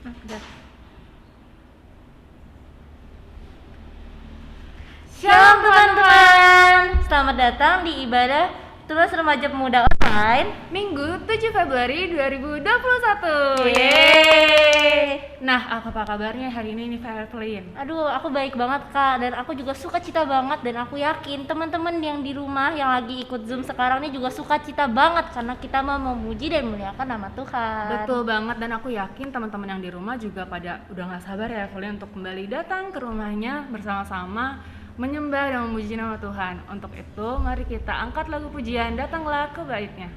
Udah. Shalom teman-teman, selamat datang di ibadah Tunas Remaja Pemuda Online Minggu 7 Februari 2021. Yeay. Nah, apa kabarnya hari ini Evelyn? Aduh, aku baik banget Kak, dan aku juga sukacita banget. Dan aku yakin teman-teman yang di rumah yang lagi ikut Zoom sekarang ini juga sukacita banget, karena kita mau memuji dan memuliakan nama Tuhan. Betul banget, dan aku yakin teman-teman yang di rumah juga pada udah gak sabar ya Evelyn untuk kembali datang ke rumahnya bersama-sama menyembah dan memuji nama Tuhan. Untuk itu, mari kita angkat lagu pujian Datanglah ke Baitnya.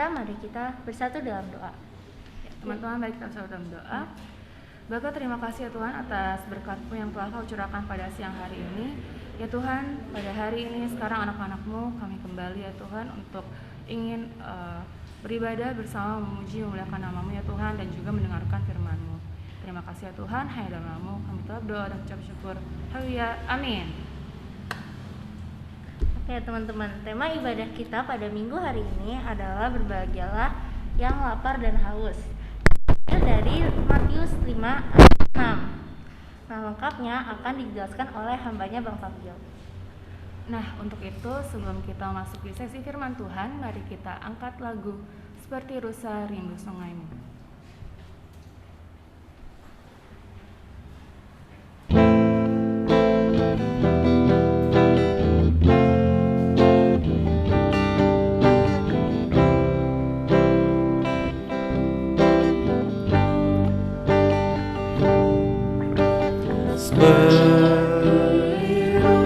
Mari kita bersatu dalam doa. Teman-teman, mari kita bersatu dalam doa. Bapa, terima kasih ya Tuhan atas berkat-Mu yang telah Kau curahkan pada siang hari ini. Ya Tuhan, pada hari ini sekarang anak-anak-Mu kami kembali ya Tuhan untuk ingin beribadah bersama, memuji, memuliakan nama-Mu ya Tuhan, dan juga mendengarkan firman-Mu. Terima kasih ya Tuhan, hanya dalam nama-Mu kami telah berdoa dan ucap syukur. Haleluya, amin. Oke teman-teman, tema ibadah kita pada minggu hari ini adalah berbahagialah yang lapar dan haus. Dari Matius 5 ayat 6. Nah, lengkapnya akan dijelaskan oleh hambanya Bang Fabio. Nah, untuk itu sebelum kita masuk di sesi firman Tuhan, mari kita angkat lagu Seperti Rusa Rindu Sungaimu.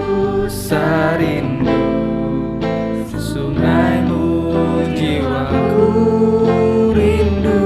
Rusa rindu sungaimu, jiwaku rindu.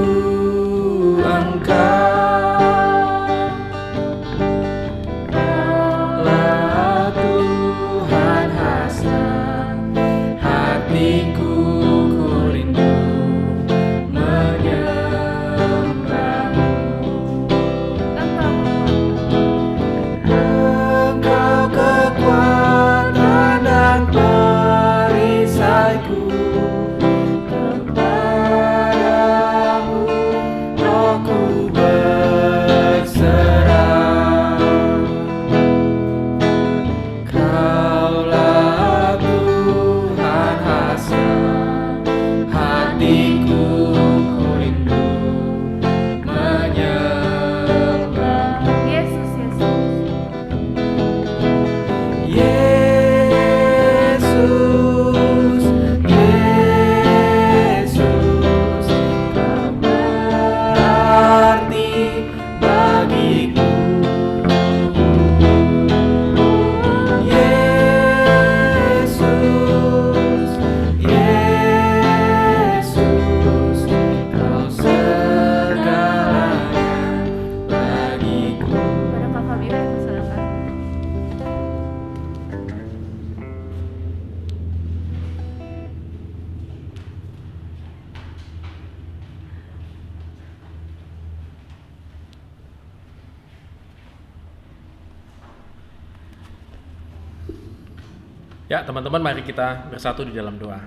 Ya teman-teman, mari kita bersatu di dalam doa.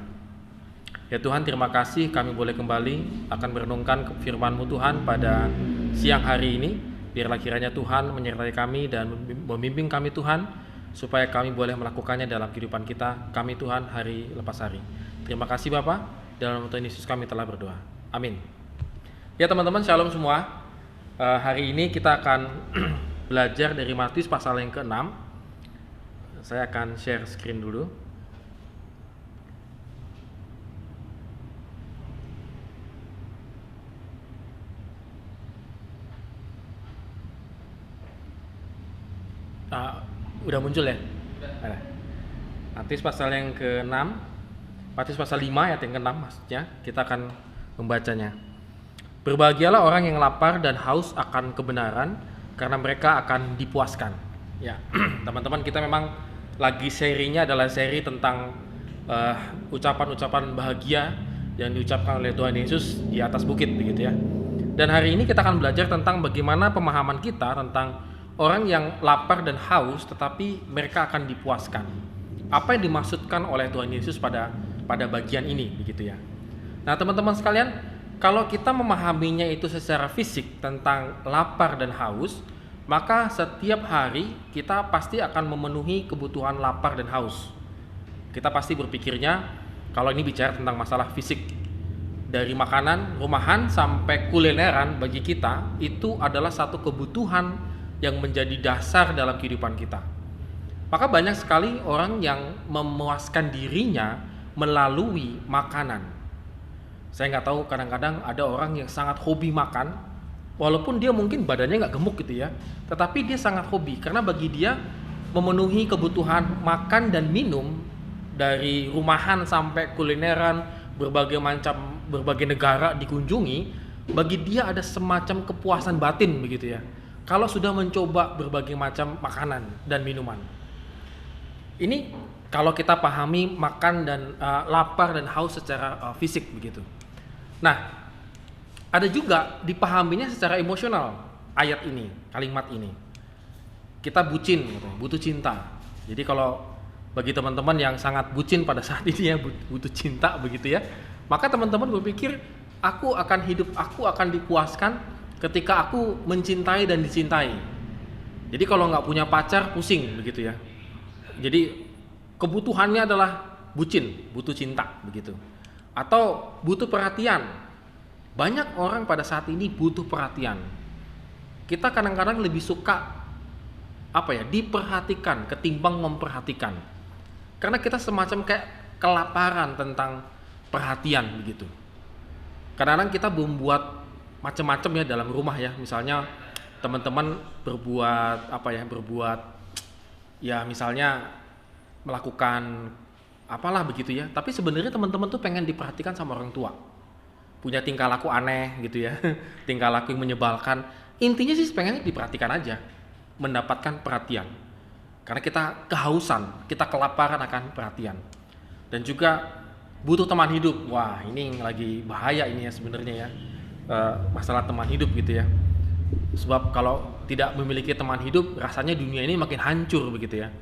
Ya Tuhan, terima kasih kami boleh kembali akan merenungkan firman-Mu Tuhan pada siang hari ini. Biarlah kiranya Tuhan menyertai kami dan membimbing kami Tuhan, supaya kami boleh melakukannya dalam kehidupan kita, kami Tuhan, hari lepas hari. Terima kasih Bapa, dalam nama Tuhan Yesus kami telah berdoa. Amin. Ya teman-teman, shalom semua. Hari ini kita akan belajar dari Matius pasal yang ke-6. Saya akan share screen dulu. Udah muncul ya? Matius pasal yang ke-6, Matius pasal 5 ayat yang ke-6 maksudnya, kita akan membacanya. Berbahagialah orang yang lapar dan haus akan kebenaran, karena mereka akan dipuaskan. Ya, teman-teman, kita memang lagi serinya adalah seri tentang ucapan-ucapan bahagia yang diucapkan oleh Tuhan Yesus di atas bukit, begitu ya. Dan hari ini kita akan belajar tentang bagaimana pemahaman kita tentang orang yang lapar dan haus, tetapi mereka akan dipuaskan. Apa yang dimaksudkan oleh Tuhan Yesus pada bagian ini, begitu ya. Nah, teman-teman sekalian, kalau kita memahaminya itu secara fisik tentang lapar dan haus, maka setiap hari kita pasti akan memenuhi kebutuhan lapar dan haus. Kita pasti berpikirnya, kalau ini bicara tentang masalah fisik, dari makanan rumahan sampai kulineran, bagi kita itu adalah satu kebutuhan yang menjadi dasar dalam kehidupan kita. Maka banyak sekali orang yang memuaskan dirinya melalui makanan. Saya nggak tahu, kadang-kadang ada orang yang sangat hobi makan, walaupun dia mungkin badannya nggak gemuk gitu ya, tetapi dia sangat hobi, karena bagi dia memenuhi kebutuhan makan dan minum dari rumahan sampai kulineran, berbagai negara dikunjungi, bagi dia ada semacam kepuasan batin begitu ya, kalau sudah mencoba berbagai macam makanan dan minuman. Ini kalau kita pahami makan dan lapar dan haus secara fisik begitu. Nah, ada juga dipahaminya secara emosional ayat ini, kalimat ini. Kita bucin, gitu, butuh cinta. Jadi kalau bagi teman-teman yang sangat bucin pada saat ini ya, butuh cinta begitu ya, maka teman-teman berpikir, aku akan dipuaskan ketika aku mencintai dan dicintai. Jadi kalau nggak punya pacar pusing begitu ya. Jadi kebutuhannya adalah bucin, butuh cinta begitu. Atau butuh perhatian. Banyak orang pada saat ini butuh perhatian. Kita kadang-kadang lebih suka diperhatikan ketimbang memperhatikan. Karena kita semacam kayak kelaparan tentang perhatian begitu. Kadang-kadang kita membuat macam-macam ya dalam rumah ya. Misalnya teman-teman berbuat misalnya melakukan apalah begitu ya. Tapi sebenarnya teman-teman tuh pengen diperhatikan sama orang tua. Punya tingkah laku aneh gitu ya, tingkah laku yang menyebalkan. Intinya sih pengen diperhatikan aja, mendapatkan perhatian. Karena kita kehausan, kita kelaparan akan perhatian. Dan juga butuh teman hidup. Wah, ini lagi bahaya ini ya sebenarnya ya, masalah teman hidup gitu ya. Sebab kalau tidak memiliki teman hidup, rasanya dunia ini makin hancur begitu ya.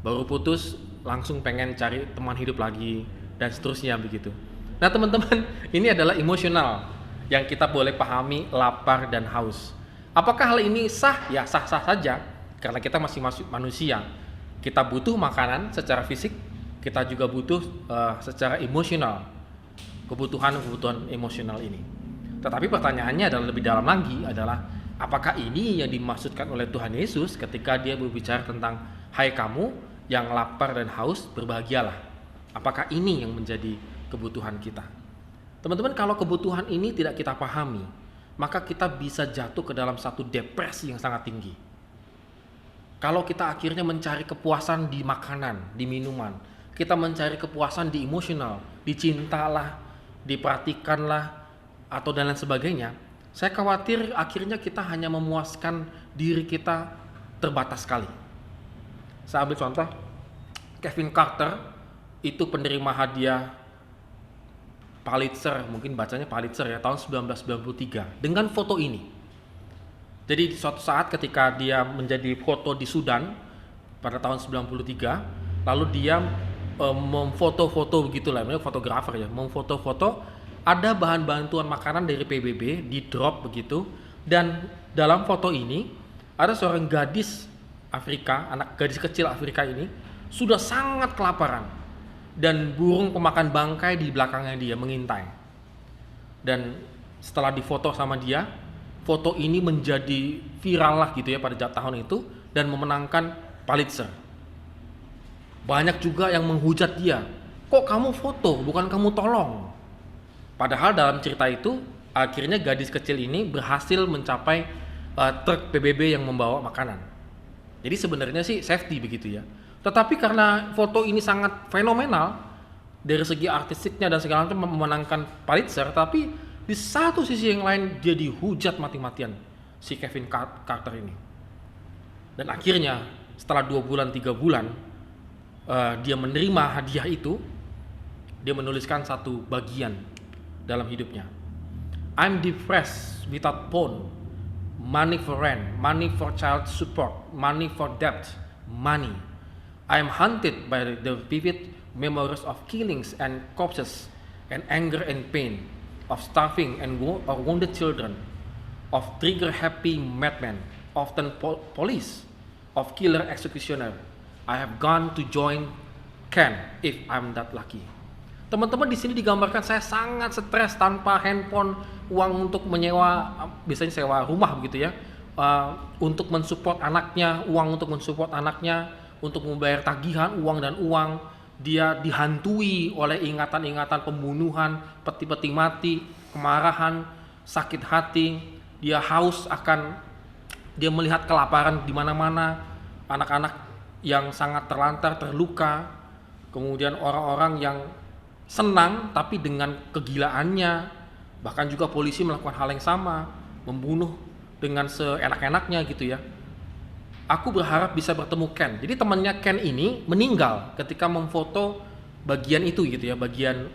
Baru putus langsung pengen cari teman hidup lagi dan seterusnya begitu. Nah teman-teman, ini adalah emosional yang kita boleh pahami lapar dan haus. Apakah hal ini sah? Ya sah-sah saja, karena kita masih manusia. Kita butuh makanan secara fisik, kita juga butuh secara emosional, kebutuhan emosional ini. Tetapi pertanyaannya adalah lebih dalam lagi adalah, apakah ini yang dimaksudkan oleh Tuhan Yesus ketika dia berbicara tentang hai kamu yang lapar dan haus, berbahagialah. Apakah ini yang menjadi kebutuhan kita? Teman-teman, kalau kebutuhan ini tidak kita pahami, maka kita bisa jatuh ke dalam satu depresi yang sangat tinggi. Kalau kita akhirnya mencari kepuasan di makanan, di minuman, kita mencari kepuasan di emosional, dicintalah, diperhatikanlah, atau dan lain sebagainya, saya khawatir akhirnya kita hanya memuaskan diri kita terbatas sekali. Saya ambil contoh, Kevin Carter itu penerima hadiah Pulitzer, mungkin bacanya Pulitzer ya, tahun 1993 dengan foto ini. Jadi suatu saat ketika dia menjadi foto di Sudan pada tahun 93, lalu dia memfoto-foto begitulah, namanya fotografer ya, memfoto-foto ada bahan bantuan makanan dari PBB di drop begitu, dan dalam foto ini ada seorang gadis Afrika, anak gadis kecil Afrika ini sudah sangat kelaparan dan burung pemakan bangkai di belakangnya dia mengintai. Dan setelah difoto sama dia, foto ini menjadi viral lah gitu ya pada tahun itu dan memenangkan Pulitzer. Banyak juga yang menghujat dia, kok kamu foto bukan kamu tolong. Padahal dalam cerita itu akhirnya gadis kecil ini berhasil mencapai truk PBB yang membawa makanan. Jadi sebenarnya sih safety begitu ya. Tetapi karena foto ini sangat fenomenal dari segi artistiknya dan segala macam memenangkan Pulitzer, tapi di satu sisi yang lain dia dihujat mati-matian si Kevin Carter ini. Dan akhirnya setelah 2 bulan 3 bulan dia menerima hadiah itu, dia menuliskan satu bagian dalam hidupnya. I'm depressed without phone, money for rent, money for child support, money for debt, money. I'm haunted by the vivid memories of killings and corpses, and anger and pain, of starving and wounded children, of trigger-happy madmen, often police, of killer executioner. I have gone to join Ken if I'm that lucky. Teman-teman, di sini digambarkan saya sangat stres tanpa handphone, uang untuk menyewa, biasanya sewa rumah begitu ya, untuk mensupport anaknya, uang untuk mensupport anaknya, untuk membayar tagihan uang dan uang. Dia dihantui oleh ingatan-ingatan pembunuhan, peti-peti mati, kemarahan, sakit hati. Dia haus dia melihat kelaparan di mana-mana, anak-anak yang sangat terlantar, terluka, kemudian orang-orang yang senang tapi dengan kegilaannya, bahkan juga polisi melakukan hal yang sama, membunuh dengan seenak-enaknya gitu ya. Aku berharap bisa bertemu Ken. Jadi temannya Ken ini meninggal ketika memfoto bagian itu gitu ya, bagian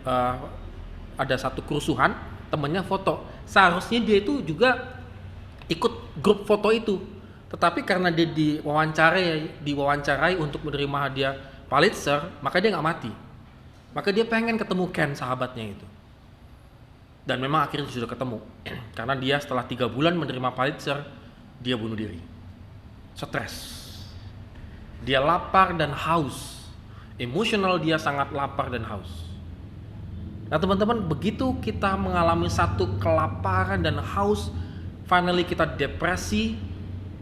ada satu kerusuhan, temannya foto. Seharusnya dia itu juga ikut grup foto itu, tetapi karena dia diwawancarai untuk menerima hadiah Pulitzer, maka dia nggak mati. Maka dia pengen ketemu Ken, sahabatnya itu. Dan memang akhirnya sudah ketemu. Karena dia setelah 3 bulan menerima Pulitzer, dia bunuh diri. Stres. Dia lapar dan haus. Emosional dia sangat lapar dan haus. Nah teman-teman, begitu kita mengalami satu kelaparan dan haus, finally kita depresi,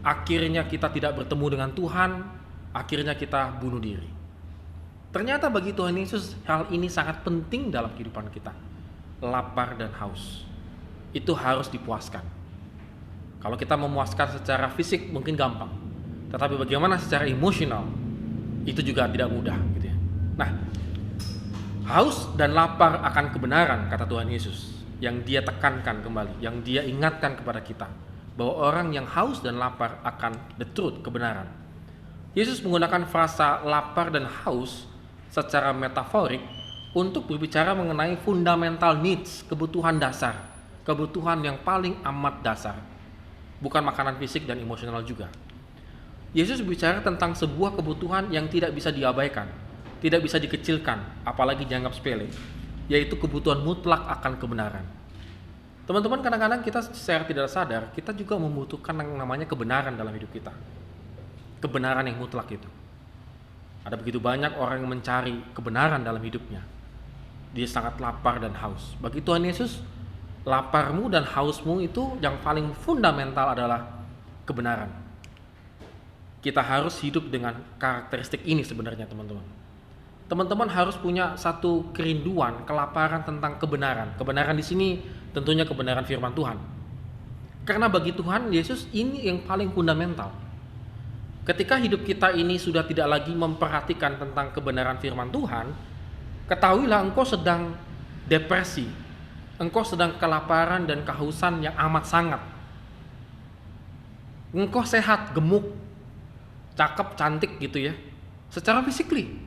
akhirnya kita tidak bertemu dengan Tuhan, akhirnya kita bunuh diri. Ternyata bagi Tuhan Yesus hal ini sangat penting dalam kehidupan kita. Lapar dan haus itu harus dipuaskan. Kalau kita memuaskan secara fisik mungkin gampang, tetapi bagaimana secara emosional itu juga tidak mudah gitu ya. Nah, haus dan lapar akan kebenaran, kata Tuhan Yesus, yang dia tekankan kembali, yang dia ingatkan kepada kita, bahwa orang yang haus dan lapar akan the truth, kebenaran. Yesus menggunakan frasa lapar dan haus secara metaforik untuk berbicara mengenai fundamental needs, kebutuhan dasar, kebutuhan yang paling amat dasar, bukan makanan fisik dan emosional juga. Yesus berbicara tentang sebuah kebutuhan yang tidak bisa diabaikan, tidak bisa dikecilkan, apalagi dianggap sepele, yaitu kebutuhan mutlak akan kebenaran. Teman-teman, kadang-kadang kita secara tidak sadar, kita juga membutuhkan yang namanya kebenaran dalam hidup kita. Kebenaran yang mutlak itu. Ada begitu banyak orang yang mencari kebenaran dalam hidupnya. Dia sangat lapar dan haus. Bagi Tuhan Yesus, laparmu dan hausmu itu yang paling fundamental adalah kebenaran. Kita harus hidup dengan karakteristik ini sebenarnya teman-teman. Teman-teman harus punya satu kerinduan, kelaparan tentang kebenaran. Kebenaran di sini tentunya kebenaran firman Tuhan. Karena bagi Tuhan Yesus ini yang paling fundamental. Ketika hidup kita ini sudah tidak lagi memperhatikan tentang kebenaran firman Tuhan, ketahuilah engkau sedang depresi, engkau sedang kelaparan dan kehausan yang amat sangat. Engkau sehat, gemuk, cakep, cantik gitu ya, secara physically.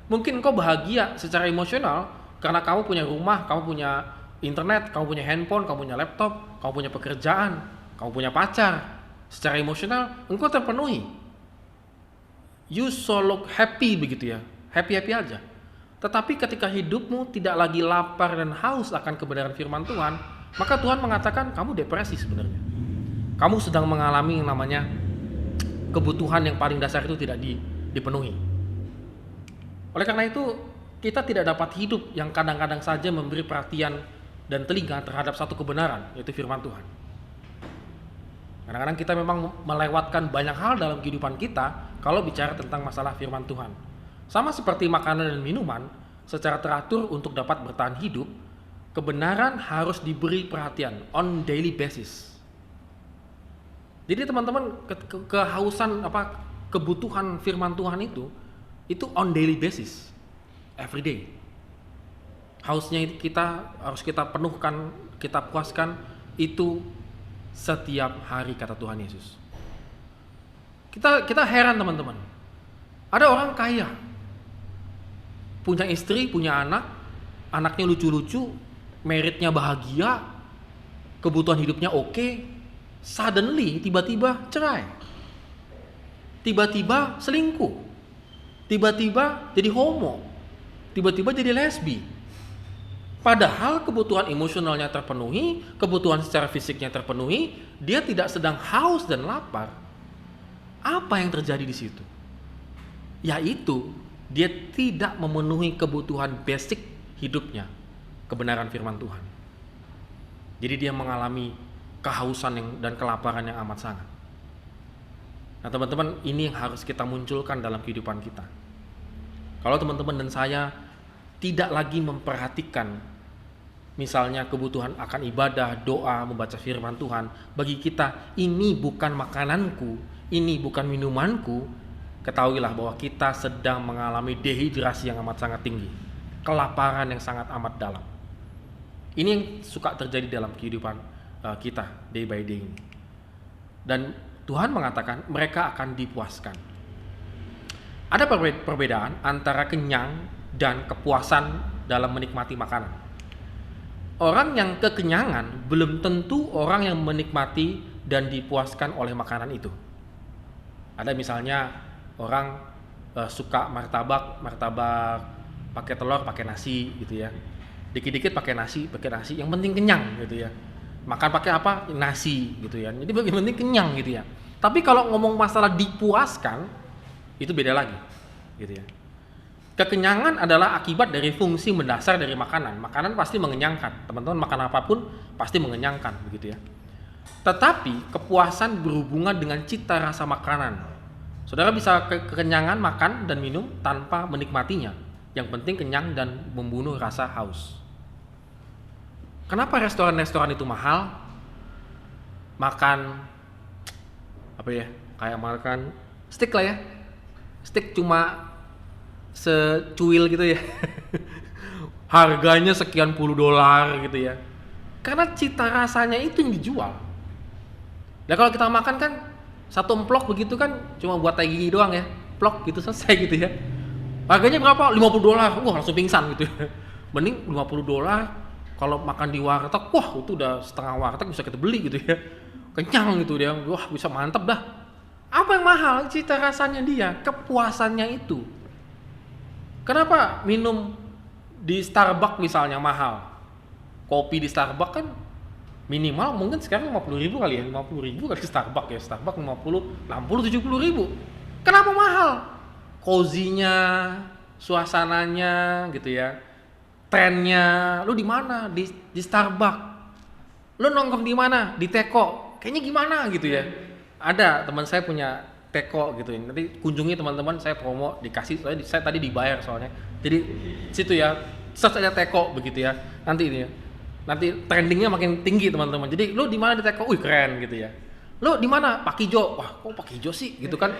Mungkin engkau bahagia secara emosional karena kamu punya rumah, kamu punya internet, kamu punya handphone, kamu punya laptop, kamu punya pekerjaan, kamu punya pacar. Secara emosional engkau terpenuhi. You so look happy begitu ya, happy-happy aja. Tetapi ketika hidupmu tidak lagi lapar dan haus akan kebenaran firman Tuhan, maka Tuhan mengatakan kamu depresi sebenarnya. Kamu sedang mengalami yang namanya kebutuhan yang paling dasar itu tidak dipenuhi. Oleh karena itu, kita tidak dapat hidup yang kadang-kadang saja memberi perhatian dan telinga terhadap satu kebenaran, yaitu firman Tuhan. Kadang-kadang kita memang melewatkan banyak hal dalam kehidupan kita kalau bicara tentang masalah firman Tuhan. Sama seperti makanan dan minuman, secara teratur untuk dapat bertahan hidup, kebenaran harus diberi perhatian on daily basis. Jadi teman-teman, kehausan kebutuhan firman Tuhan itu on daily basis, every day. Hausnya harus kita penuhkan, kita puaskan itu setiap hari, kata Tuhan Yesus. Kita heran teman-teman. Ada orang kaya, punya istri, punya anak, anaknya lucu-lucu, meritnya bahagia, kebutuhan hidupnya oke, suddenly tiba-tiba cerai, tiba-tiba selingkuh, tiba-tiba jadi homo, tiba-tiba jadi lesbi. Padahal kebutuhan emosionalnya terpenuhi, kebutuhan secara fisiknya terpenuhi, dia tidak sedang haus dan lapar. Apa yang terjadi di situ? Yaitu dia tidak memenuhi kebutuhan basic hidupnya, kebenaran firman Tuhan. Jadi dia mengalami kehausan dan kelaparan yang amat sangat. Nah teman-teman, ini yang harus kita munculkan dalam kehidupan kita. Kalau teman-teman dan saya tidak lagi memperhatikan misalnya kebutuhan akan ibadah, doa, membaca firman Tuhan, bagi kita ini bukan makananku, ini bukan minumanku, ketahuilah bahwa kita sedang mengalami dehidrasi yang amat sangat tinggi, kelaparan yang sangat amat dalam. Ini yang suka terjadi dalam kehidupan kita day by day ini. Dan Tuhan mengatakan mereka akan dipuaskan. Ada perbedaan antara kenyang dan kepuasan dalam menikmati makanan. Orang yang kekenyangan belum tentu orang yang menikmati dan dipuaskan oleh makanan itu. Ada misalnya orang suka martabak pakai telur, pakai nasi gitu ya. Dikit-dikit pakai nasi, yang penting kenyang gitu ya. Makan pakai apa? Nasi gitu ya. Jadi yang penting kenyang gitu ya. Tapi kalau ngomong masalah dipuaskan, itu beda lagi gitu ya. Kekenyangan adalah akibat dari fungsi mendasar dari makanan. Makanan pasti mengenyangkan. Teman-teman makan apapun pasti mengenyangkan begitu ya. Tetapi kepuasan berhubungan dengan cita rasa makanan. Saudara bisa kekenyangan makan dan minum tanpa menikmatinya. Yang penting kenyang dan membunuh rasa haus. Kenapa restoran-restoran itu mahal? Makan kayak makan steak lah ya. Steak cuma secuil gitu ya. Harganya sekian puluh dolar gitu ya. Karena cita rasanya itu yang dijual. Nah kalau kita makan kan satu emplok begitu kan cuma buat tai gigi doang ya. Plok gitu selesai gitu ya. Harganya berapa? 50 dolar. Wah, langsung pingsan gitu ya. Mending 50 dolar kalau makan di warteg, wah itu udah setengah warteg bisa kita beli gitu ya. Kenyang gitu dia. Wah, bisa mantep dah. Apa yang mahal? Cita rasanya dia, kepuasannya itu. Kenapa minum di Starbucks misalnya mahal? Kopi di Starbucks kan minimal mungkin sekarang 50.000 kali ya, 50.000 kali Starbucks ya. Starbucks 50, 60, 70.000. Kenapa mahal? Cozy-nya, suasananya gitu ya. Trennya, lu di mana? Di Starbucks. Lu nongkrong di mana? Di Teko. Kayaknya gimana gitu ya. Ada teman saya punya Teko gitu. Nanti kunjungi teman-teman, saya promo, dikasih, saya tadi dibayar soalnya. Jadi situ ya, search aja Teko begitu ya. Nanti ini ya. Nanti trendingnya makin tinggi teman-teman. Jadi lu di mana di Teko? Wih keren gitu ya. Lu di mana? Pak Kijo. Wah, kok Pak Kijo sih gitu kan.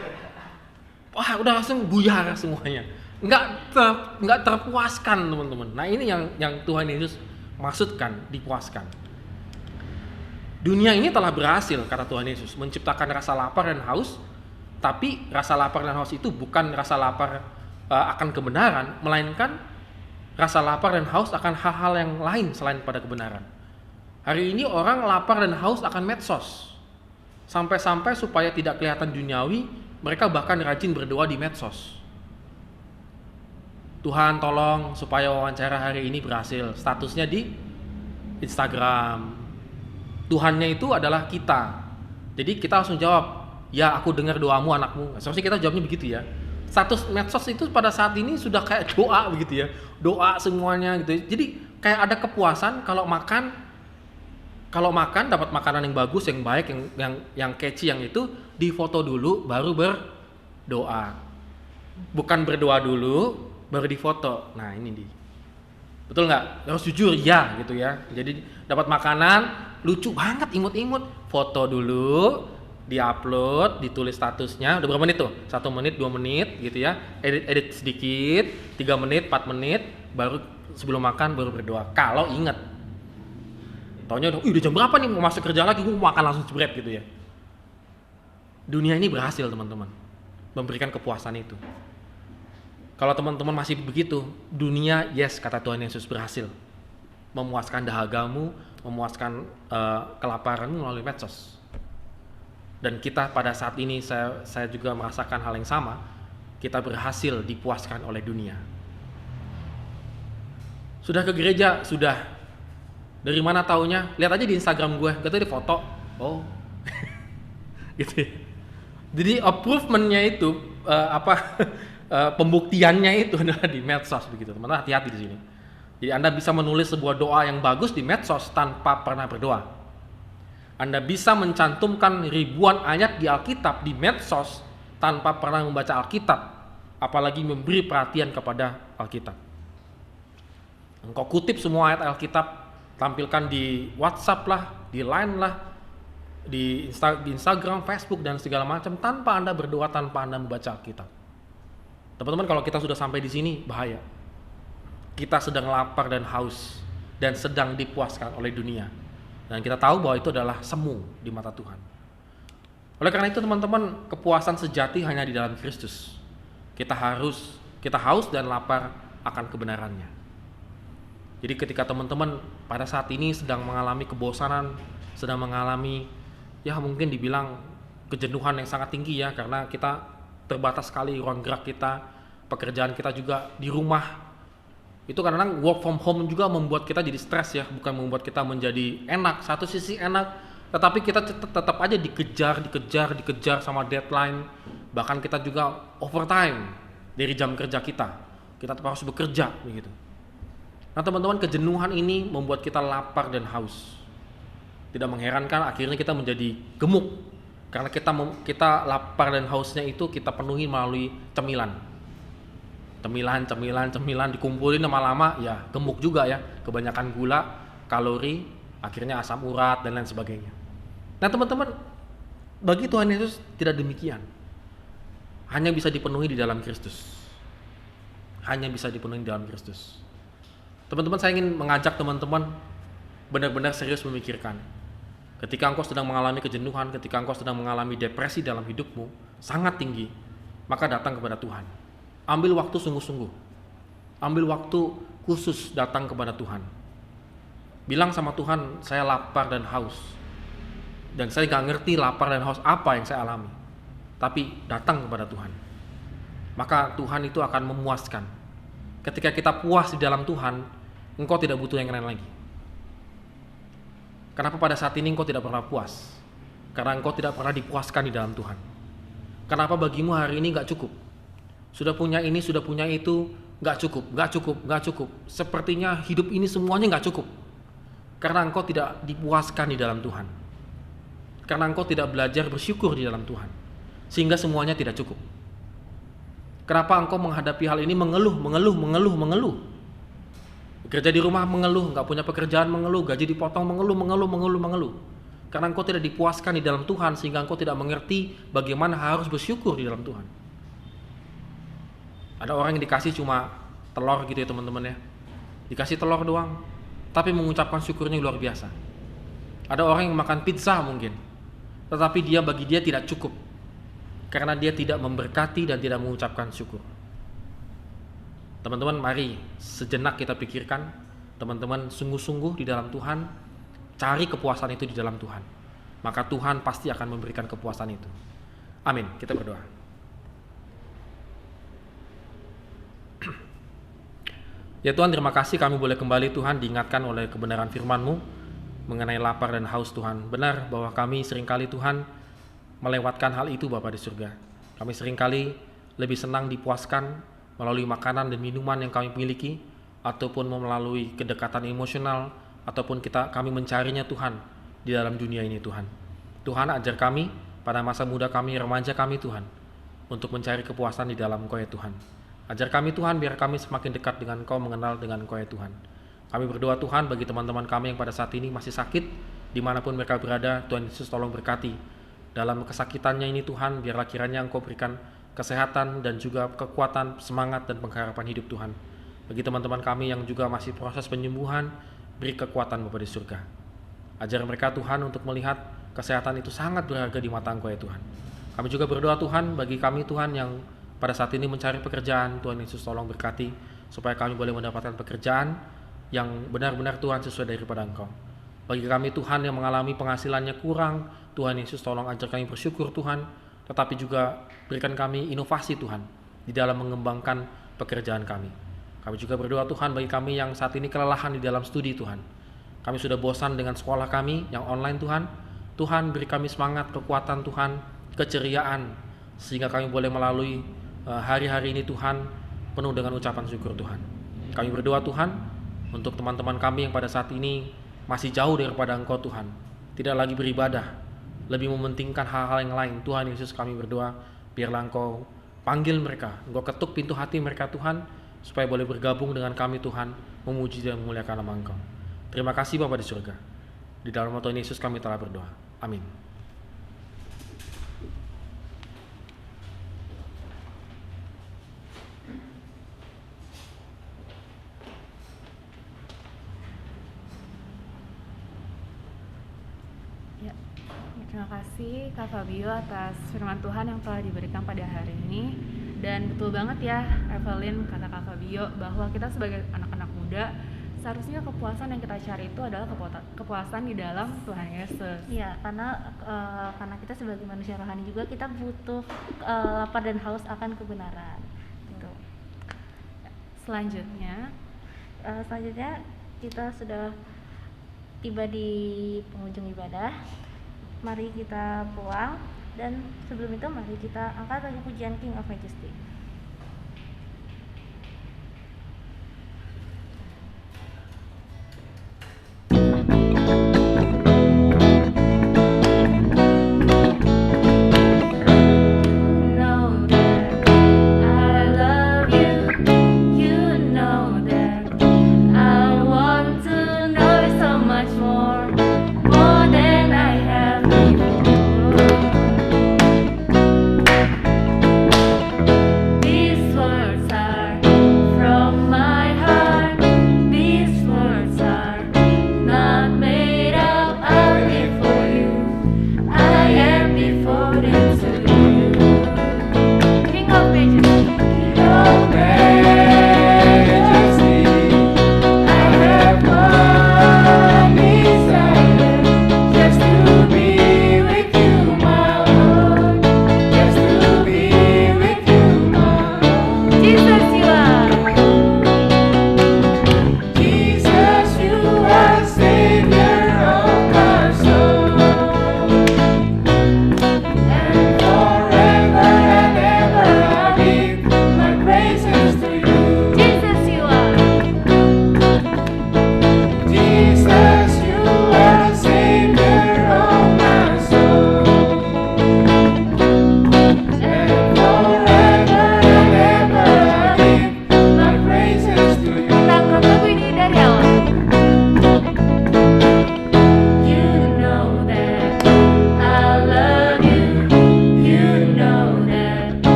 Wah, udah langsung buyar semuanya. Enggak terpuaskan teman-teman. Nah, ini yang Tuhan Yesus maksudkan dipuaskan. Dunia ini telah berhasil, kata Tuhan Yesus, menciptakan rasa lapar dan haus. Tapi rasa lapar dan haus itu bukan rasa lapar akan kebenaran, melainkan rasa lapar dan haus akan hal-hal yang lain selain pada kebenaran. Hari ini orang lapar dan haus akan medsos. Sampai-sampai supaya tidak kelihatan duniawi, mereka bahkan rajin berdoa di medsos. Tuhan tolong supaya wawancara hari ini berhasil, statusnya di Instagram. Tuhannya itu adalah kita. Jadi kita langsung jawab, ya aku dengar doamu anakmu. Seharusnya kita jawabnya begitu ya. Status medsos itu pada saat ini sudah kayak doa begitu ya. Doa semuanya gitu. Jadi kayak ada kepuasan kalau makan dapat makanan yang bagus, yang baik, yang catchy, yang itu difoto dulu baru berdoa. Bukan berdoa dulu baru difoto. Nah, ini betul nggak? Harus jujur ya gitu ya. Jadi dapat makanan lucu banget, imut-imut, foto dulu, diupload, ditulis statusnya. Udah berapa menit tuh? 1 menit, 2 menit gitu ya. Edit sedikit, 3 menit, 4 menit, baru sebelum makan baru berdoa. Kalau inget. Taunya udah jam berapa nih, mau masuk kerja lagi, gue mau makan langsung jebret gitu ya. Dunia ini berhasil teman-teman, memberikan kepuasan itu. Kalau teman-teman masih begitu, dunia, yes, kata Tuhan Yesus, berhasil memuaskan dahagamu, memuaskan kelaparanmu melalui medsos. Dan kita pada saat ini, saya juga merasakan hal yang sama. Kita berhasil dipuaskan oleh dunia. Sudah ke gereja, sudah. Dari mana taunya? Lihat aja di Instagram gue, gue tadi foto. Oh, gitu. Jadi approvementnya itu pembuktiannya itu adalah di medsos begitu. Teman-teman hati-hati di sini. Jadi Anda bisa menulis sebuah doa yang bagus di medsos tanpa pernah berdoa. Anda bisa mencantumkan ribuan ayat di Alkitab di medsos tanpa pernah membaca Alkitab, apalagi memberi perhatian kepada Alkitab. Engkau kutip semua ayat Alkitab, tampilkan di WhatsApp lah, di Line lah, di Instagram, Facebook dan segala macam tanpa Anda berdoa, tanpa Anda membaca Alkitab. Teman-teman, kalau kita sudah sampai di sini bahaya. Kita sedang lapar dan haus dan sedang dipuaskan oleh dunia. Dan kita tahu bahwa itu adalah semu di mata Tuhan. Oleh karena itu teman-teman, kepuasan sejati hanya di dalam Kristus. Kita haus dan lapar akan kebenarannya. Jadi ketika teman-teman pada saat ini sedang mengalami kebosanan, sedang mengalami ya mungkin dibilang kejenuhan yang sangat tinggi ya, karena kita terbatas sekali ruang gerak kita, pekerjaan kita juga di rumah. Itu kadang-kadang work from home juga membuat kita jadi stres ya, bukan membuat kita menjadi enak. Satu sisi enak, tetapi kita tetap aja dikejar sama deadline. Bahkan kita juga overtime dari jam kerja kita. Kita tetap harus bekerja begitu. Nah teman-teman, kejenuhan ini membuat kita lapar dan haus. Tidak mengherankan akhirnya kita menjadi gemuk. Karena kita lapar dan hausnya itu kita penuhi melalui cemilan, dikumpulin lama-lama ya gemuk juga ya, kebanyakan gula, kalori, akhirnya asam urat dan lain sebagainya. Nah teman-teman, bagi Tuhan Yesus tidak demikian. Hanya bisa dipenuhi di dalam Kristus. Teman-teman, saya ingin mengajak teman-teman benar-benar serius memikirkan. Ketika engkau sedang mengalami kejenuhan, ketika engkau sedang mengalami depresi dalam hidupmu sangat tinggi, maka datang kepada Tuhan. Ambil waktu sungguh-sungguh. Ambil waktu khusus datang kepada Tuhan. Bilang sama Tuhan, saya lapar dan haus. Dan saya gak ngerti lapar dan haus apa yang saya alami. Tapi datang kepada Tuhan. Maka Tuhan itu akan memuaskan. Ketika kita puas di dalam Tuhan, engkau tidak butuh yang lain lagi. Kenapa pada saat ini engkau tidak pernah puas? Karena engkau tidak pernah dipuaskan di dalam Tuhan. Kenapa bagimu hari ini gak cukup? Sudah punya ini, sudah punya itu, gak cukup. Sepertinya hidup ini semuanya gak cukup. Karena engkau tidak dipuaskan di dalam Tuhan. Karena engkau tidak belajar bersyukur di dalam Tuhan. Sehingga semuanya tidak cukup. Kenapa engkau menghadapi hal ini mengeluh? Kerja di rumah mengeluh, nggak punya pekerjaan mengeluh, gaji dipotong mengeluh. Karena engkau tidak dipuaskan di dalam Tuhan, sehingga engkau tidak mengerti bagaimana harus bersyukur di dalam Tuhan. Ada orang yang dikasih cuma telur gitu ya teman-teman ya. Dikasih telur doang, tapi mengucapkan syukurnya luar biasa. Ada orang yang makan pizza mungkin, tetapi bagi dia tidak cukup. Karena dia tidak memberkati dan tidak mengucapkan syukur. Teman-teman, mari sejenak kita pikirkan, teman-teman sungguh-sungguh di dalam Tuhan, cari kepuasan itu di dalam Tuhan. Maka Tuhan pasti akan memberikan kepuasan itu. Amin. Kita berdoa. Ya Tuhan, terima kasih kami boleh kembali Tuhan diingatkan oleh kebenaran firman-Mu mengenai lapar dan haus Tuhan. Benar bahwa kami seringkali Tuhan melewatkan hal itu Bapa di surga. Kami seringkali lebih senang dipuaskan melalui makanan dan minuman yang kami miliki, ataupun melalui kedekatan emosional, ataupun kami mencarinya Tuhan di dalam dunia ini Tuhan. Tuhan, ajar kami pada masa muda kami, remaja kami Tuhan, untuk mencari kepuasan di dalam Engkau ya Tuhan. Ajar kami Tuhan, biar kami semakin dekat dengan Engkau, mengenal dengan Engkau ya Tuhan. Kami berdoa Tuhan bagi teman-teman kami yang pada saat ini masih sakit, dimanapun mereka berada, Tuhan Yesus tolong berkati. Dalam kesakitannya ini Tuhan, biarlah kiranya Engkau berikan kesehatan dan juga kekuatan, semangat dan pengharapan hidup Tuhan. Bagi teman-teman kami yang juga masih proses penyembuhan, beri kekuatan Bapa di surga. Ajar mereka Tuhan untuk melihat kesehatan itu sangat berharga di mata Engkau ya Tuhan. Kami juga berdoa Tuhan bagi kami Tuhan yang pada saat ini mencari pekerjaan, Tuhan Yesus tolong berkati supaya kami boleh mendapatkan pekerjaan yang benar-benar Tuhan sesuai daripada Engkau. Bagi kami Tuhan yang mengalami penghasilannya kurang, Tuhan Yesus tolong ajar kami bersyukur Tuhan, tetapi juga berikan kami inovasi Tuhan di dalam mengembangkan pekerjaan kami. Kami juga berdoa Tuhan bagi kami yang saat ini kelelahan di dalam studi Tuhan. Kami sudah bosan dengan sekolah kami yang online Tuhan. Tuhan beri kami semangat, kekuatan Tuhan, keceriaan, sehingga kami boleh melalui hari-hari ini Tuhan penuh dengan ucapan syukur Tuhan. Kami berdoa Tuhan untuk teman-teman kami yang pada saat ini masih jauh daripada Engkau Tuhan, tidak lagi beribadah, lebih mementingkan hal-hal yang lain. Tuhan Yesus, kami berdoa biarlah Engkau panggil mereka, Engkau ketuk pintu hati mereka Tuhan, supaya boleh bergabung dengan kami Tuhan, memuji dan memuliakan nama Engkau. Terima kasih Bapa di surga. Di dalam nama Tuhan Yesus kami telah berdoa. Amin. Ya, terima kasih Kak Fabio atas firman Tuhan yang telah diberikan pada hari ini. Dan betul banget ya Evelyn, kata Kak Fabio, bahwa kita sebagai anak-anak muda seharusnya kepuasan yang kita cari itu adalah kepuasan di dalam Tuhan Yesus. Iya, karena kita sebagai manusia rohani juga kita butuh lapar dan haus akan kebenaran. Gitu. Selanjutnya kita sudah tiba di penghujung ibadah. Mari kita pulang, dan sebelum itu mari kita angkat lagi pujian King of Majesty.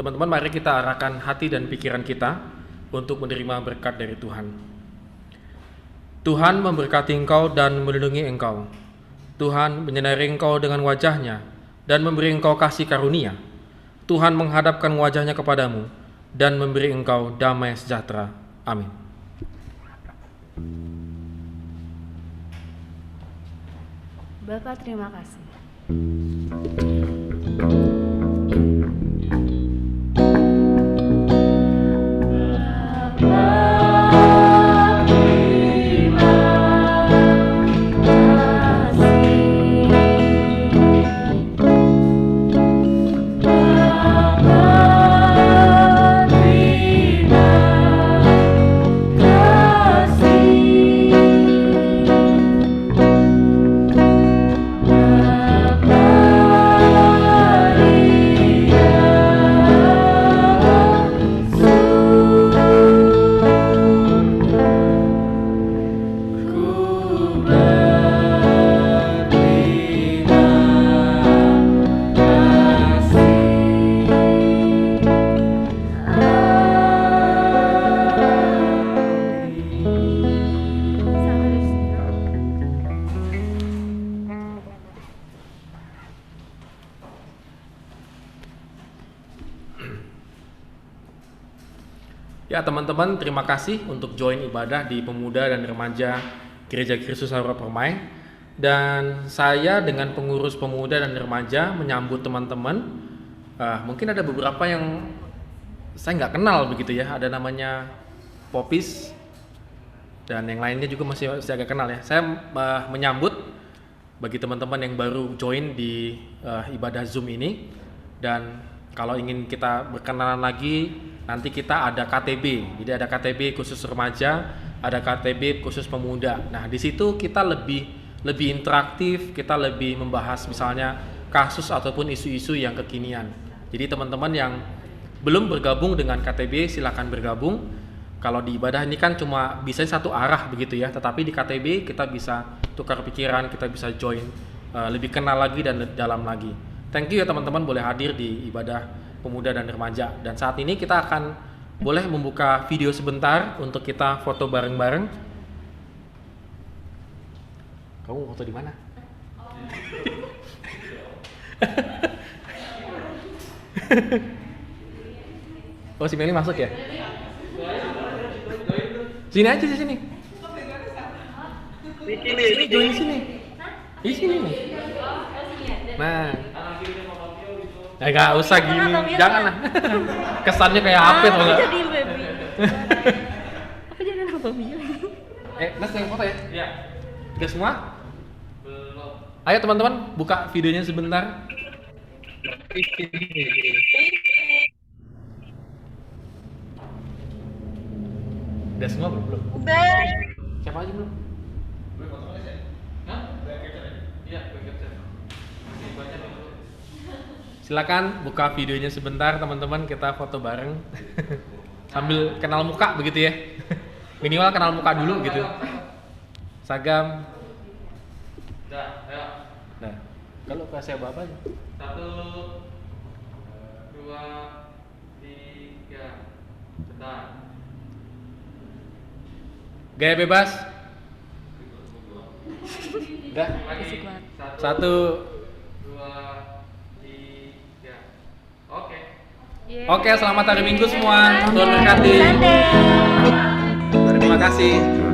Teman-teman, mari kita arahkan hati dan pikiran kita untuk menerima berkat dari Tuhan. Tuhan memberkati engkau dan melindungi engkau. Tuhan menyinari engkau dengan wajah-Nya dan memberi engkau kasih karunia. Tuhan menghadapkan wajah-Nya kepadamu dan memberi engkau damai sejahtera. Amin. Bapa, terima kasih. Ya teman-teman, terima kasih untuk join ibadah di Pemuda dan Remaja Gereja Kristus Aura Permai. Dan saya dengan pengurus pemuda dan remaja menyambut teman-teman. Mungkin ada beberapa yang saya nggak kenal begitu ya. Ada namanya Popis dan yang lainnya juga masih saya agak kenal ya. Saya menyambut bagi teman-teman yang baru join di ibadah Zoom ini. Dan kalau ingin kita berkenalan lagi, nanti kita ada KTB. Jadi ada KTB khusus remaja, ada KTB khusus pemuda. Nah, di situ kita lebih interaktif, kita lebih membahas misalnya kasus ataupun isu-isu yang kekinian. Jadi teman-teman yang belum bergabung dengan KTB silakan bergabung. Kalau di ibadah ini kan cuma bisa satu arah begitu ya, tetapi di KTB kita bisa tukar pikiran, kita bisa join, lebih kenal lagi dan dalam lagi. Thank you ya teman-teman boleh hadir di ibadah pemuda dan remaja. Dan saat ini kita akan boleh membuka video sebentar untuk kita foto bareng-bareng. Kamu foto di mana? Oh, si Meli masuk ya? Sini aja di sini. Sini, join sini. Di sini nih. Nah. Ya nggak usah gini, jangan lah. Kesannya kayak HP tuh nggak? Jadi baby. Aku jadi apa bio? Nas yang foto ya? Iya. Udah semua? Belum. Ayo teman-teman, buka videonya sebentar. Udah semua belum? Udah. Siapa aja belum? Belum foto aja. Hah? Iya, silakan buka videonya sebentar teman-teman, kita foto bareng. Sambil kenal muka begitu ya. Minimal kenal muka dulu gitu. Sagam. Nah, kalau kasih apa aja? 1, 2, 3. Bentar. Gaya bebas. Udah. 1, 2, 3. Oke. Oke, selamat hari Minggu semua. Tuhan berkati. Terima kasih.